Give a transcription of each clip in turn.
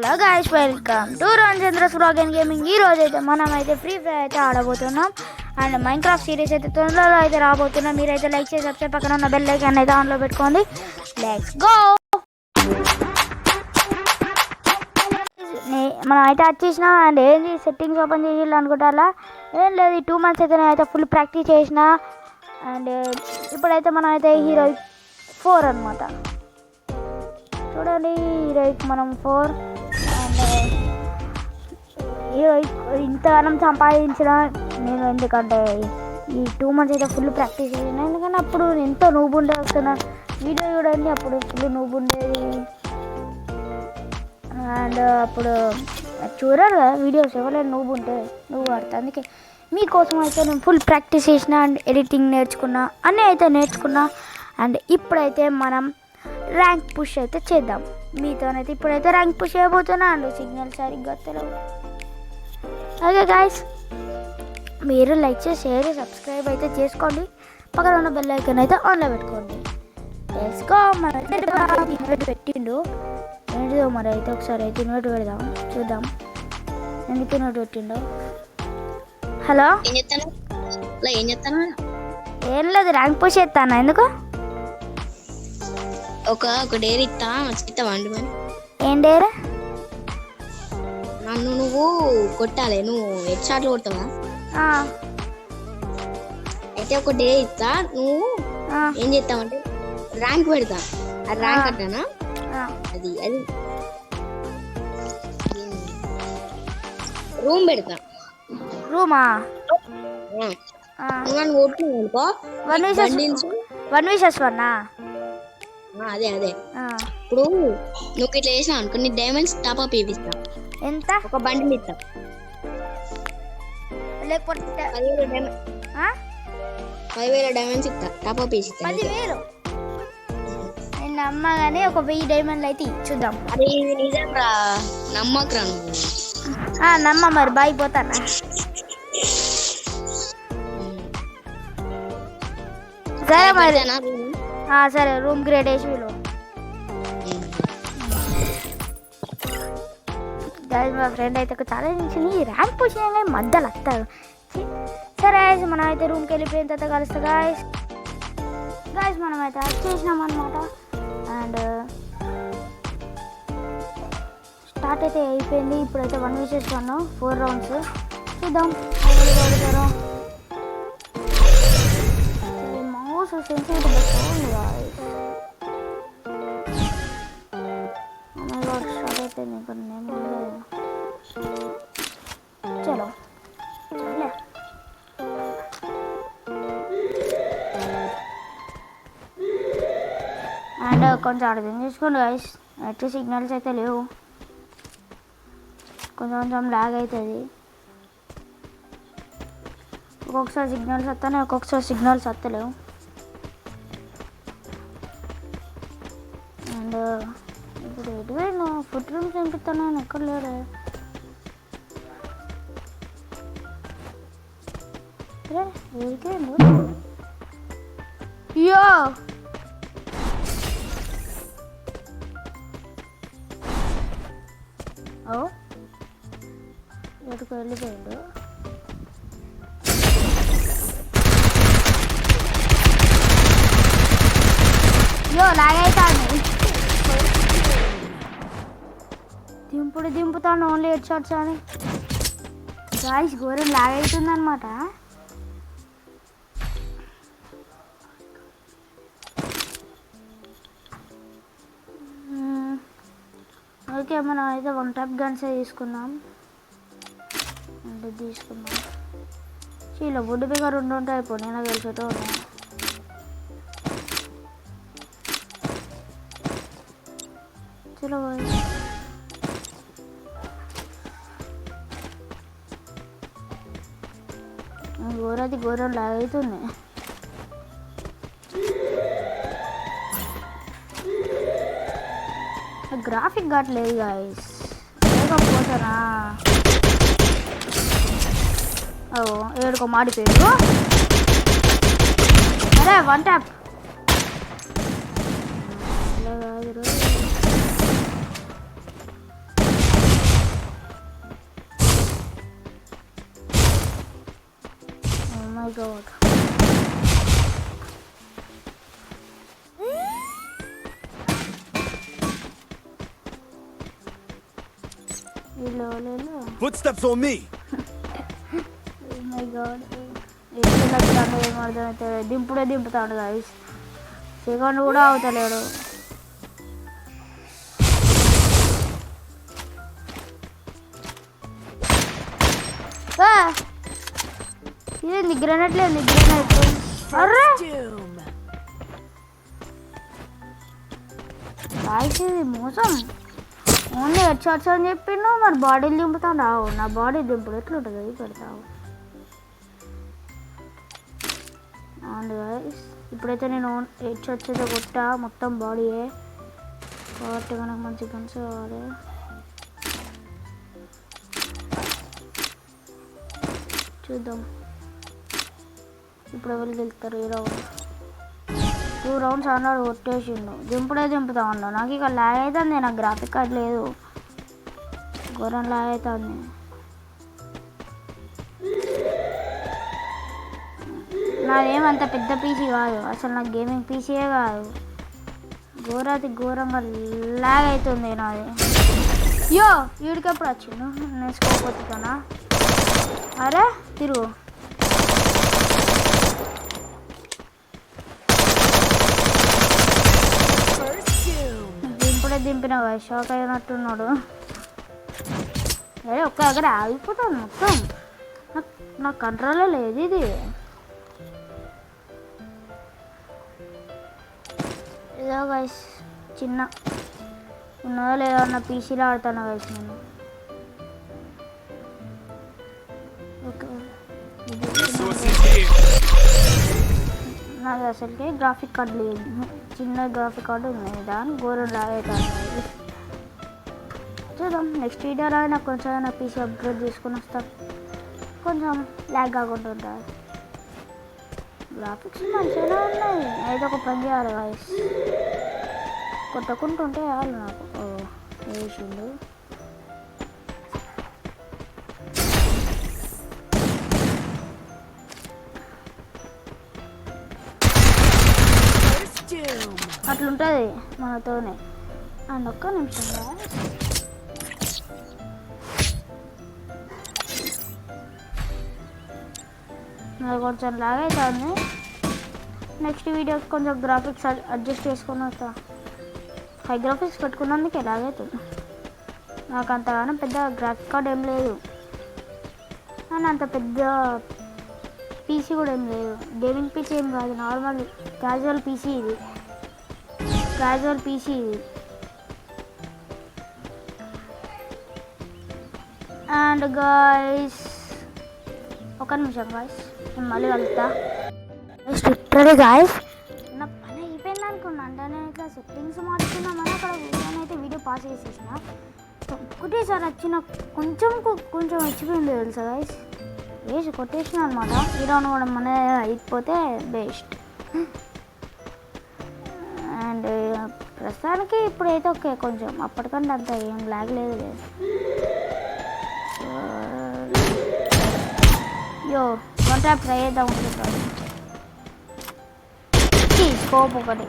Hello guys, welcome to Ramachandra's vlog and gaming. ఈ రోజు అయితే మనం అయితే ఫ్రీ ఫైర్ అయితే ఆడబోతున్నాం అండ్ మైన్క్రాఫ్ట్ సిరీస్ అయితే తొందరలో అయితే రాబోతున్నాం. మీరైతే లైక్ చేసి సబ్స్క్రైబ్ పక్కన ఉన్న బెల్ ఐకాన్ అయితే ఆన్లో పెట్టుకోండి. Let's go. మనం అయితే వచ్చేసిన అండ్ ఏంటి సెట్టింగ్స్ ఓపెన్ చేయాలి అనుకుంటా. ఏం లేదు, ఈ 2 months అయితే నేనైతే ఫుల్ ప్రాక్టీస్ చేసిన అండ్ ఇప్పుడైతే మనం అయితే హీరో 4 అనమాట. చూడండి, హీరోయిక్ మనం 4 అండ్ హీరోయిక్ ఇంతగానం సంపాదించిన నేను, ఎందుకంటే ఈ 2 months అయితే ఫుల్ ప్రాక్టీస్ చేసిన. ఎందుకంటే అప్పుడు ఎంతో నూబు ఉండే వస్తున్నా వీడియో చూడండి, అప్పుడు ఫుల్ నూబు ఉండేది అండ్ అప్పుడు చూడరు కదా వీడియోస్, ఎవరైనా నూబు ఉంటే నువ్వు ఆడతా. అందుకే మీకోసం అయితే నేను ఫుల్ ప్రాక్టీస్ చేసిన అండ్ ఎడిటింగ్ నేర్చుకున్నా, అన్నీ అయితే నేర్చుకున్నా. అండ్ ఇప్పుడైతే మనం ర్యాంక్ పుష్ అయితే చేద్దాం. మీతోనైతే ఇప్పుడైతే ర్యాంక్ పుష్ చేయబోతున్నా అండ్ సిగ్నల్ సరిగ్గా తెలియదు. ఓకే గాయ్స్, మీరు లైక్ చేసి షేర్ సబ్స్క్రైబ్ అయితే చేసుకోండి. పక్కన ఉన్న బెల్ ఐకాన్ అయితే ఆన్లో పెట్టుకోండి. వేసుకో ఇన్వైట్ పెట్టిండు ఏంటిదో మరి, అయితే ఒకసారి అయితే ఇన్వైట్ పెడదాం, చూద్దాం ఎందుకు ఇన్వైట్ పెట్టిండు. హలో, ఏం లేదు, ర్యాంక్ పుష్ చేస్తాను. ఎందుకు? ఒక డేర్ ఇస్తావండి మరి. ఏం డేర్? నన్ను నువ్వు కొట్టాలి, నువ్వు హెడ్ షాట్లు కొడతావా? అయితే ఒక డే ఇస్తా, నువ్వు ఏం చేస్తావంటే ర్యాంక్ పెడతా. అది ర్యాంక్ అంటానా, అది అది రూమ్ పెడతా. రూమా? నన్ను కొట్టుకో 1v1. అదే అదే. ఇప్పుడు నువ్వు ఇట్లా చేసినావు అనుకో, నీ డైమండ్స్ టాప్ అప్ ఇస్తా. ఎంత? ఒక బండిల్ ఇస్తా. లేకపోతే 10,000 డైమండ్స్ ఇస్తా, టాప్ అప్ ఇస్తా. 10,000 నేను నమ్మగానే ఒక 1000 డైమండ్లు అయితే చూద్దాం. అరే ఇది నిజం రా, నమ్మకరా నువ్వు. నమ్మ మరి, బాయ్ పోతానా. సరే మరి, సరే రూమ్ గ్రేడ్ వేసి వీళ్ళు మా ఫ్రెండ్ అయితే చాలా నుంచి ర్యాంక్ పుష్ చేయగానే మధ్యలో వస్తారు. సరే మనం అయితే రూమ్కి వెళ్ళిపోయిన తర్వాత కలుస్తా గాయస్. మనం అయితే వచ్చేసినాం అనమాట అండ్ స్టార్ట్ అయితే అయిపోయింది. ఇప్పుడైతే 1v1 4 rounds చూద్దాం. మౌస్ సెన్సిటివ్ ఉంది గాయస్. స్టార్ట్ అయిపోయింది ఇక్కడ. చలో అండ్ కొంచెం అర్థం చేసుకోండి గాయస్, నెట్ సిగ్నల్స్ అయితే లేవు, కొంచెం లాగ్ అవుతుంది. ఒక్కొక్కసారి సిగ్నల్స్ వస్తానే, ఒక్కొక్కసారి సిగ్నల్స్ వస్తలేవు. అండ్ ఇప్పుడు ఎటువైనా ఫుడ్ రూమ్స్ పంపిస్తాను, నేను ఎక్కడ లేడు. అయ్యో ఎటుకు వెళ్ళిపోయాడు. అయ్యో లాగైతాను, దింపుతాను ఓన్లీ హెడ్ షాట్స్ అని. గాయ్స్ ఘోరం లాగ్ అవుతుంది అనమాట. ఓకే, మనం అయితే 1 టైప్ గన్స్ తీసుకున్నాం అంటే తీసుకున్నాం. చీలో బుడ్డు బిగా 2 ఉంటాయి. అయిపోయి నేను తెలిసేటో ఉన్నాయి. చలో ఘోరం లాగ్ అవుతుంది. గ్రాఫిక్ కావట్లేదు గాయస్, లేకపోతానా. ఏడుకో మాడిపోయాడు. అరే 1 tap. My god. Footsteps on me. Oh my god. ఏమర్థమైతే దింపుతాడు గైస్. సెకండ్ కూడా అవుతలేడు. ఇదేంది గ్రెనేట్ లేదు, గ్రెనేట్. అర్రే గాయ్స్ ఇది మోసం. ఓన్లీ హెడ్ షాట్స్ అని చెప్పిండు, మరి బాడీలు దింపుతాను. రావు నా బాడీ దింపుడు ఎట్లుంటుంది అది పెడతావు. అవును గైస్, ఇప్పుడైతే నేను హెడ్ షాట్స్ అయితే కొట్టా మొత్తం బాడీయే కాబట్టి మనకు మంచి గన్స్ కావాలి. చూద్దాం ఇప్పుడు ఎవరు గెలుస్తారు. ఈ రౌండ్ 2 రౌండ్స్ అన్నాడు, కొట్టేసిండు. దింపుతా ఉన్నాడు. నాకు ఇక లాగ్ అవుతుంది, నాకు గ్రాఫిక్ కార్డ్ లేదు, ఘోరం లాగ్ అవుతుంది. నాదేమంత పెద్ద పీసీ కాదు, అసలు నాకు గేమింగ్ పీసీయే కాదు. ఘోరంగా లాగ్ అవుతుంది నాది. యో వీడికెప్పుడు వచ్చిండు నేర్చుకోకపోతున్నా. అరే తిరుగు. దింపిన షాక్ అయినట్టున్నాడు. అరే ఒక్క దగ్గర ఆగిపోతాను మొత్తం. నాకు కంట్రోల్లో లేదు ఇది. ఏదో గైస్ చిన్న ఉన్నదో లేదో అన్న పీసీలో ఆడతాను గైస్ నేను. నాది అసలుకే గ్రాఫిక్ కార్డు లేదు, చిన్న గ్రాఫిక్ కార్డు ఉంది, దాని ఘోరం లాగ్ అవుతుంది. చూద్దాం నెక్స్ట్ వీడియోలో నాకు కొంచెం నా పీసీ అప్గ్రేడ్ చేసుకొని వస్తాం, కొంచెం ల్యాగ్ కాకుండా ఉంటుంది. గ్రాఫిక్స్ మంచిగానే ఉన్నాయి. అయితే ఒక పని చేయాలి గాయస్, కొట్టుకుంటుంటే చాలు నాకు. వేసిండు అట్లుంటుంది మనతోనే. అండ్ ఒక్క నిమిషంగా నాకు కొంచెం లాగ్ అవుతుంది. నెక్స్ట్ వీడియోకి కొంచెం గ్రాఫిక్స్ అడ్జస్ట్ చేసుకొని వస్తా. హై గ్రాఫిక్స్ పెట్టుకున్నందుకు ఎలాగవుతుంది. నాకు అంతగానో పెద్ద గ్రాఫిక్ కార్డ్ ఏం లేదు, అండ్ అంత పెద్ద పీసీ కూడా ఏం లేదు. గేమింగ్ పీసీ ఏం కాదు, నార్మల్ క్యాజువల్ పీసీ ఇది. అండ్ గాయస్ ఒక నిమిషం గాయస్, నేను మళ్ళీ కలుగుతా. లిటరలీ గాయస్ నా పని అయిపోయింది అనుకున్నా. అంటే నేను ఇట్లా సెట్టింగ్స్ మార్చుకున్నామని అక్కడ వీడియోనైతే వీడియో పాస్ చేసేసిన. ఒకటేసారి వచ్చిన కొంచెం వచ్చిపోయింది తెలుసా గాయస్, వేసి కొట్టేసిన అనమాట. ఈ రౌండ్ కూడా మన అయిపోతే బెస్ట్. అండ్ ప్రస్తుతానికి ఇప్పుడైతే ఓకే, కొంచెం అప్పటికంటే అంత ఏం లాగ్ లేదు. యో వన్ ట్యాప్ ట్రై చేద్దాం అనుకుంటాను. స్కోప్ ఒకటి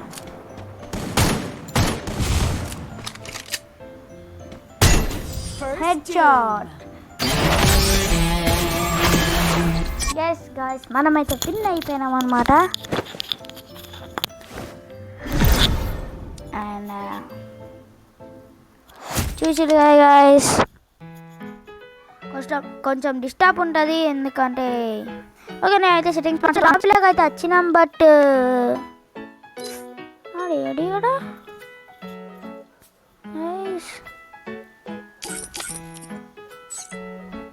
హెడ్ షాట్. ఎస్ గాయ్స్ మనమైతే విన్ అయిపోయినాం అనమాట. అండ్ చూసిరు కదా గాయ్స్, కొంచెం డిస్టర్బ్ ఉంటుంది ఎందుకంటే ఓకే నేనైతే సెట్టింగ్స్ లాగా అయితే వచ్చినాం. బట్ రెడీ కూడా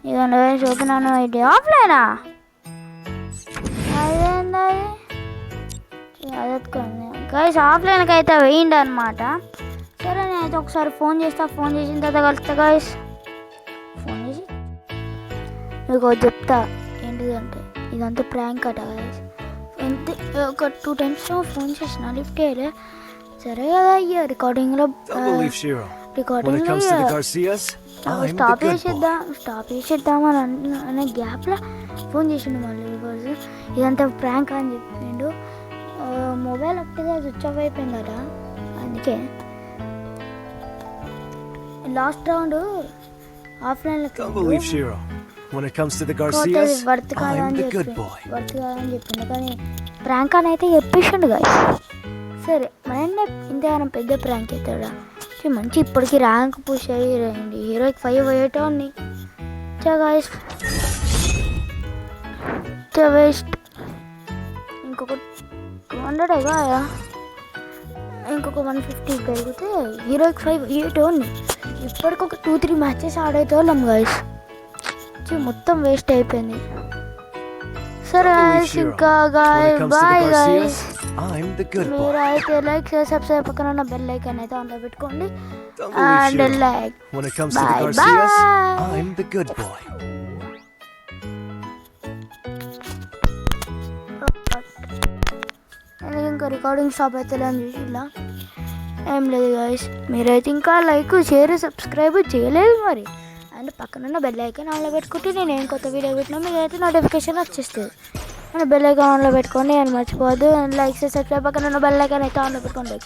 ఇదండి చూపినాను. ఇది ఆఫ్లైనా అదేంది అదెత్తుకుంది గైస్, ఆఫ్లైన్కి అయితే వేయండి అనమాట. సరే నేనైతే ఒకసారి ఫోన్ చేసిన తర్వాత కలుస్తా గైస్. ఫోన్ చేసి మీకు చెప్తా ఏంటిదంటే ఇదంతా ప్రాంక్ అట గైస్. ఎంత ఒక 2 times ఫోన్ చేసిన లిఫ్ట్ చేయలే. సరే కదా అయ్యా రికార్డింగ్లో స్టాప్ చేసేద్దామని అనే గ్యాప్లో ఫోన్ చేసిండు మళ్ళీ. బికాజ్ ఇదంతా ప్రాంక్ అని చెప్పిండు. మొబైల్ ఒకటిగా స్విచ్ ఆఫ్ అయిపోయిందట, అందుకే లాస్ట్ రౌండ్ ఆఫ్లైన్లో Don't believe Shiro. When it comes to the Garcias, worth I'm కాదని the good boy. చెప్పిండు, కానీ ప్రాంక్ అని అయితే చెప్పేసిండు గాయస్. సరే మన ఇంతగానం పెద్ద ప్రాంక్ అవుతాడా మంచి, ఇప్పటికి ర్యాంక్ పుష్ అయ్యి హీరోకి 5 అయ్యేటోని గాయస్. వేస్ట్, ఇంకొక 200 కాదా, ఇంకొక 150 పెరిగితే హీరోకి 5 అయ్యేటోని. ఇప్పటికి ఒక 2-3 మ్యాచెస్ ఆడేటోళ్ళం గాయస్. మొత్తం వేస్ట్ అయిపోయింది. సరే గాయస్, ఇంకా బాయ్ గాయస్. మీరు అయితే లైక్ సబ్స్క్రైబ్ పక్కన ఉన్న బెల్ ఐకాన్ అయితే ఆన్లో పెట్టుకోండి. And like bye bye. I'm the good boy. ఇంకా రికార్డింగ్ స్టాప్ అవుతుంది అని చూసి ఇలా ఏం లేదు గాయస్. మీరైతే ఇంకా లైక్ షేర్ సబ్స్క్రైబ్ చేయలేదు మరి. అండ్ పక్కనున్న బెల్ ఐకాన్ ఆన్లో పెట్టుకుంటే నేను ఏం కొత్త వీడియో పెట్టినా మీకు అయితే నోటిఫికేషన్ వచ్చేస్తుంది. అండ్ బెల్ ఐకాన్ ఆన్లో పెట్టుకోండి అని మర్చిపోవద్దు. అండ్ లైక్ సబ్స్క్రైబ్ పక్కనున్న బెల్ ఐకాన్ అయితే ఆన్లో పెట్టుకోండి.